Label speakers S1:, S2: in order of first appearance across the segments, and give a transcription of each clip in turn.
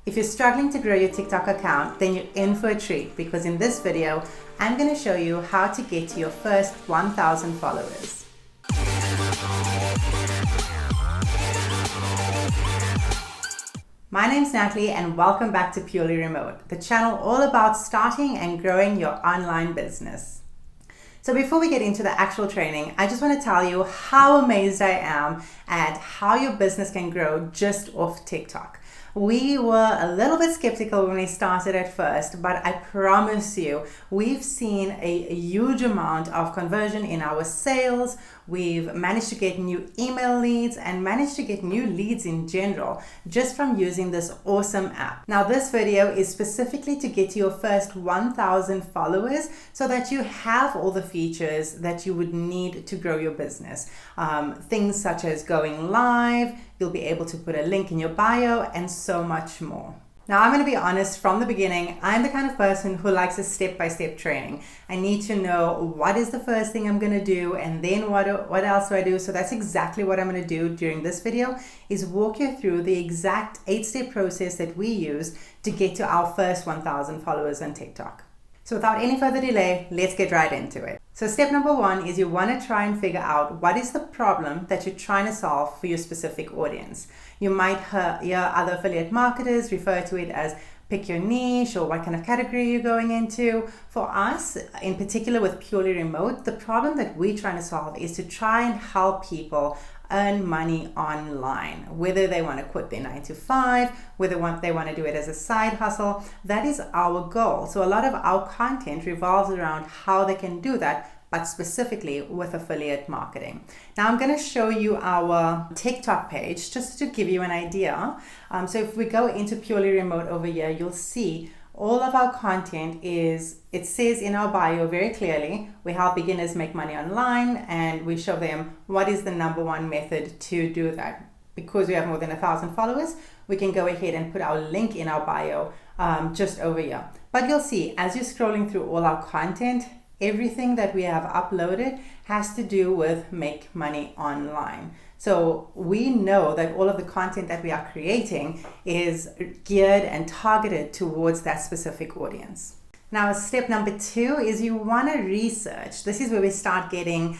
S1: If you're struggling to grow your TikTok account, then you're in for a treat because in this video, I'm going to show you how to get to your first 1,000 followers. My name's Natalie and welcome back to Purely Remote, the channel all about starting and growing your online business. So before we get into the actual training, I just want to tell you how amazed I am at how your business can grow just off TikTok. We were a little bit skeptical when we started at first, but I promise you, we've seen a huge amount of conversion in our sales. We've managed to get new email leads and managed to get new leads in general just from using this awesome app. Now, this video is specifically to get to your first 1,000 followers so that you have all the features that you would need to grow your business. Things such as going live, you'll be able to put a link in your bio, and so much more. Now, I'm going to be honest from the beginning, I'm the kind of person who likes a step-by-step training. I need to know what is the first thing I'm going to do and then what else do I do. So that's exactly what I'm going to do during this video, is walk you through the exact 8-step process that we use to get to our first 1,000 followers on TikTok. So without any further delay, let's get right into it. So step number 1 is you want to try and figure out what is the problem that you're trying to solve for your specific audience. You might hear other affiliate marketers refer to it as pick your niche or what kind of category you're going into. For us, in particular with Purely Remote, the problem that we're trying to solve is to try and help people earn money online, whether they want to quit their 9-to-5, whether they want to do it as a side hustle. That is our goal. So a lot of our content revolves around how they can do that, but specifically with affiliate marketing. Now I'm going to show you our TikTok page just to give you an idea. So if we go into Purely Remote over here, you'll see all of our content it says in our bio very clearly, we help beginners make money online, and we show them what is the #1 method to do that. Because we have more than 1,000 followers, we can go ahead and put our link in our bio just over here. But you'll see, as you're scrolling through all our content, everything that we have uploaded has to do with make money online. So we know that all of the content that we are creating is geared and targeted towards that specific audience. Now, step number 2 is you want to research. This is where we start getting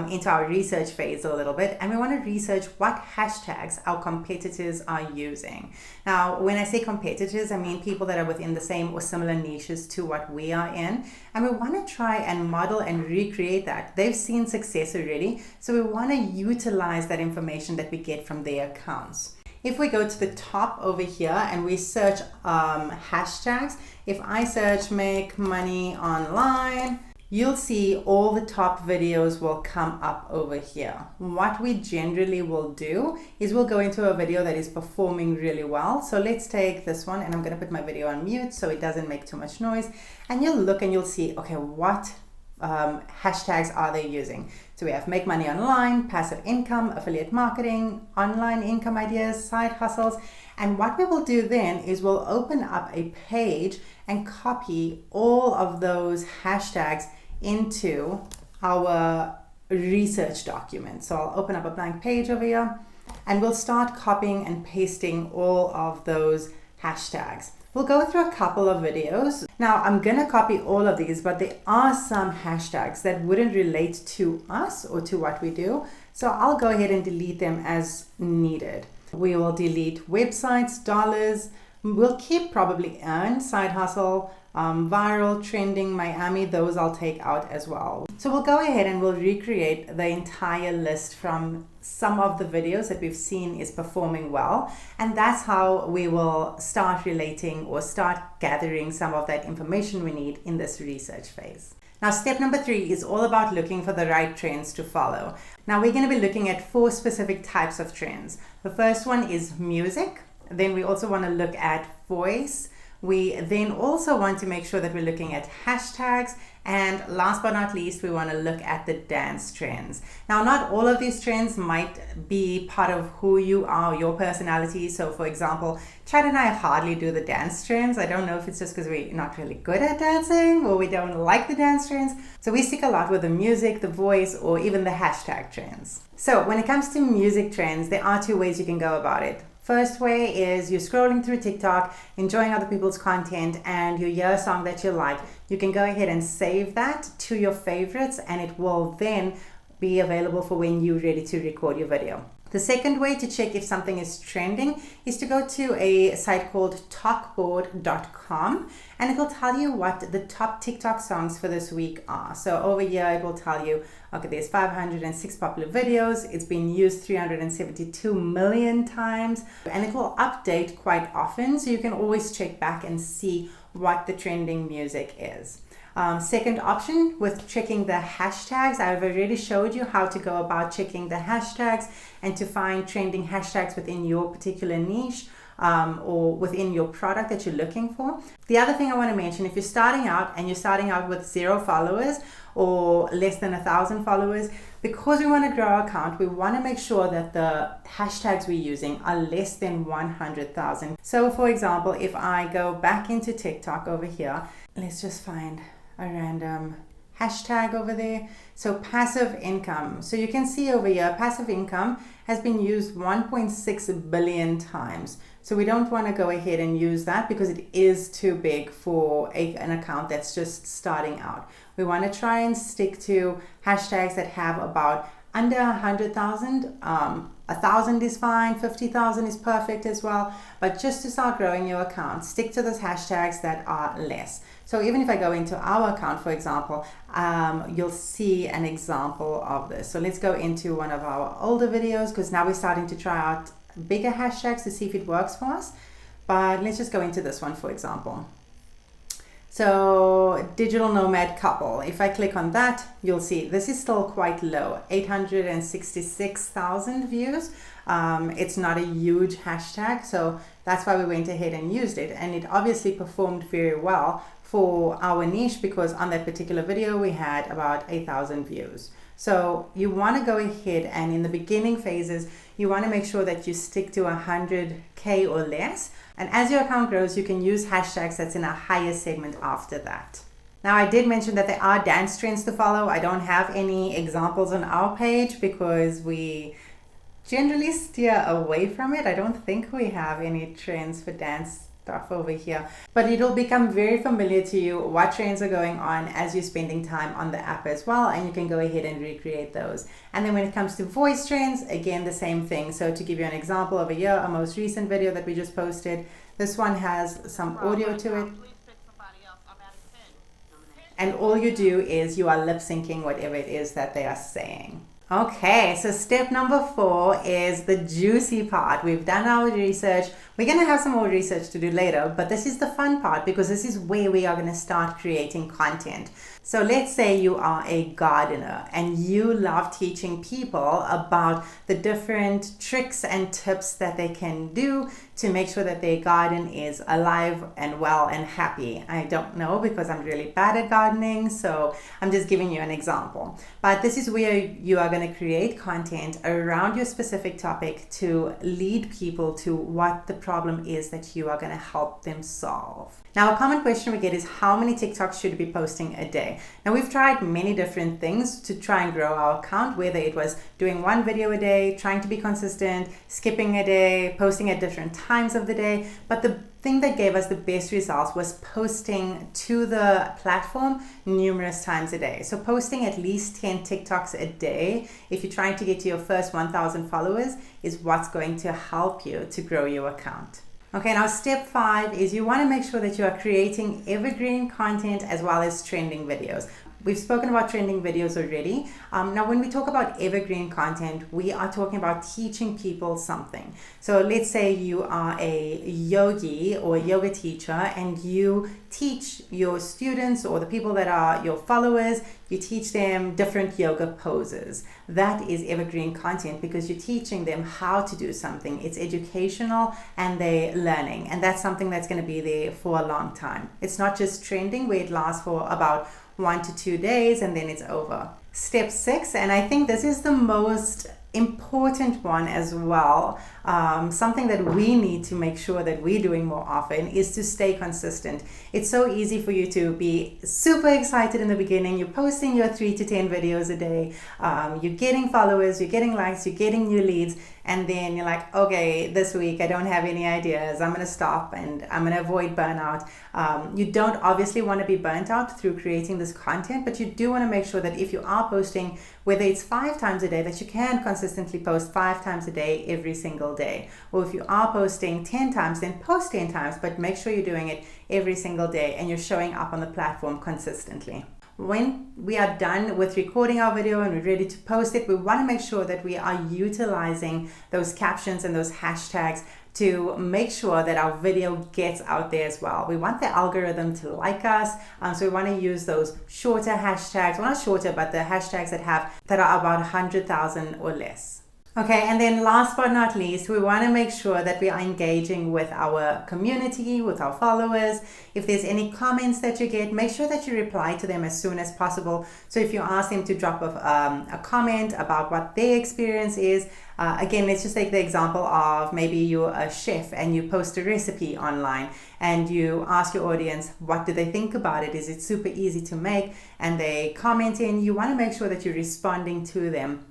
S1: into our research phase a little bit, and we want to research what hashtags our competitors are using. Now, when I say competitors, I mean people that are within the same or similar niches to what we are in, and we want to try and model and recreate that. They've seen success already, so we want to utilize that information that we get from their accounts. If we go to the top over here and we search hashtags, if I search make money online, you'll see all the top videos will come up over here. What we generally will do is we'll go into a video that is performing really well. So let's take this one, and I'm going to put my video on mute so it doesn't make too much noise. And you'll look and you'll see, okay, what hashtags are they using? So we have make money online, passive income, affiliate marketing, online income ideas, side hustles. And what we will do then is we'll open up a page and copy all of those hashtags into our research document. So I'll open up a blank page over here and we'll start copying and pasting all of those hashtags. We'll go through a couple of videos. Now, I'm going to copy all of these, but there are some hashtags that wouldn't relate to us or to what we do. So I'll go ahead and delete them as needed. We will delete websites, dollars. We'll keep probably earn, side hustle, viral, trending, Miami. Those I'll take out as well. So we'll go ahead and we'll recreate the entire list from some of the videos that we've seen is performing well. And that's how we will start relating or start gathering some of that information we need in this research phase. Now, step number 3 is all about looking for the right trends to follow. Now, we're going to be looking at 4 specific types of trends. The first one is music. Then we also want to look at voice. We then also want to make sure that we're looking at hashtags, and last but not least, we want to look at the dance trends. Now, not all of these trends might be part of who you are, your personality. So for example, Chad and I hardly do the dance trends. I don't know if it's just because we're not really good at dancing or we don't like the dance trends. So we stick a lot with the music, the voice, or even the hashtag trends. So when it comes to music trends, there are 2 ways you can go about it. First way is you're scrolling through TikTok, enjoying other people's content, and you hear a song that you like. You can go ahead and save that to your favorites, and it will then be available for when you're ready to record your video. The second way to check if something is trending is to go to a site called talkboard.com, and it will tell you what the top TikTok songs for this week are. So over here it will tell you, okay, there's 506 popular videos, it's been used 372 million times, and it will update quite often, so you can always check back and see what the trending music is. Second option with checking the hashtags. I've already showed you how to go about checking the hashtags and to find trending hashtags within your particular niche or within your product that you're looking for. The other thing I want to mention, if you're starting out and you're starting out with 0 followers or less than 1,000 followers, because we want to grow our account, we want to make sure that the hashtags we're using are less than 100,000. So for example, if I go back into TikTok over here, let's just find a random hashtag over there. So passive income. So you can see over here, passive income has been used 1.6 billion times. So we don't want to go ahead and use that because it is too big for an account that's just starting out. We want to try and stick to hashtags that have about under 100,000. 1,000 is fine, 50,000 is perfect as well. But just to start growing your account, stick to those hashtags that are less. So even if I go into our account, for example, you'll see an example of this. So let's go into one of our older videos, because now we're starting to try out bigger hashtags to see if it works for us. But let's just go into this one, for example. So digital nomad couple, if I click on that, you'll see this is still quite low, 866,000 views. It's not a huge hashtag, so that's why we went ahead and used it. And it obviously performed very well for our niche, because on that particular video we had about 8,000 views. So you want to go ahead and in the beginning phases, you want to make sure that you stick to 100K or less. And as your account grows, you can use hashtags that's in a higher segment after that. Now, I did mention that there are dance trends to follow. I don't have any examples on our page because we generally steer away from it. I don't think we have any trends for dance stuff over here, but it'll become very familiar to you what trends are going on as you're spending time on the app as well, and you can go ahead and recreate those. And then when it comes to voice trends, again, the same thing. So to give you an example over here, a most recent video that we just posted, this one has some audio to it, and all you do is you are lip syncing whatever it is that they are saying. Okay, so step number 4 is the juicy part. We've done our research. We're going to have some more research to do later, but this is the fun part because this is where we are going to start creating content. So let's say you are a gardener and you love teaching people about the different tricks and tips that they can do to make sure that their garden is alive and well and happy. I don't know because I'm really bad at gardening, so I'm just giving you an example. But this is where you are going to create content around your specific topic to lead people to what the problem is that you are going to help them solve. Now, a common question we get is how many TikToks should we be posting a day? Now, we've tried many different things to try and grow our account, whether it was doing one video a day, trying to be consistent, skipping a day, posting at different times of the day. But the thing that gave us the best results was posting to the platform numerous times a day. So posting at least 10 TikToks a day, if you're trying to get to your first 1,000 followers, is what's going to help you to grow your account. Okay, now step 5 is you want to make sure that you are creating evergreen content as well as trending videos. We've spoken about trending videos already. Now, when we talk about evergreen content, we are talking about teaching people something. So let's say you are a yogi or a yoga teacher and you teach your students or the people that are your followers, you teach them different yoga poses. That is evergreen content because you're teaching them how to do something. It's educational and they're learning. And that's something that's going to be there for a long time. It's not just trending where it lasts for about 1 to 2 days and then it's over. Step 6, and I think this is the most important one as well, something that we need to make sure that we're doing more often is to stay consistent. It's so easy for you to be super excited in the beginning. You're posting your 3 to 10 videos a day, you're getting followers, you're getting likes, you're getting new leads, and then you're like, okay, this week I don't have any ideas, I'm going to stop and I'm going to avoid burnout. You don't obviously want to be burnt out through creating this content, but you do want to make sure that if you are posting, whether it's 5 times a day, that you can consistently post 5 times a day every single day. Or if you are posting 10 times, then post 10 times, but make sure you're doing it every single day and you're showing up on the platform consistently. When we are done with recording our video and we're ready to post it, we want to make sure that we are utilizing those captions and those hashtags to make sure that our video gets out there as well. We want the algorithm to like us, so we want to use those shorter hashtags, well, not shorter, but the hashtags that are about 100,000 or less. Okay, and then last but not least, we want to make sure that we are engaging with our community, with our followers. If there's any comments that you get, make sure that you reply to them as soon as possible. So if you ask them to drop a comment about what their experience is, again, let's just take the example of maybe you're a chef and you post a recipe online and you ask your audience, what do they think about it? Is it super easy to make? And they comment in, you want to make sure that you're responding to them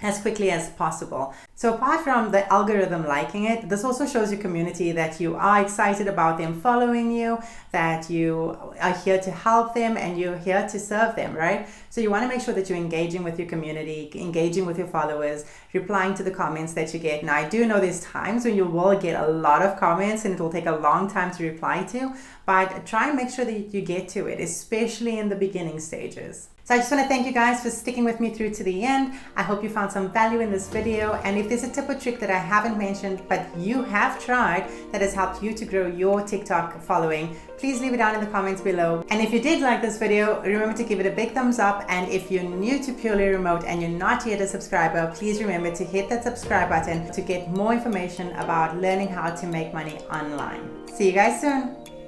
S1: as quickly as possible. So apart from the algorithm liking it, this also shows your community that you are excited about them following you, that you are here to help them and you're here to serve them, right? So you want to make sure that you're engaging with your community, engaging with your followers, replying to the comments that you get. Now, I do know there's times when you will get a lot of comments and it will take a long time to reply to, but try and make sure that you get to it, especially in the beginning stages. So I just want to thank you guys for sticking with me through to the end. I hope you found some value in this video. And if there's a tip or trick that I haven't mentioned, but you have tried that has helped you to grow your TikTok following, please leave it down in the comments below. And if you did like this video, remember to give it a big thumbs up. And if you're new to Purely Remote and you're not yet a subscriber, please remember to hit that subscribe button to get more information about learning how to make money online. See you guys soon.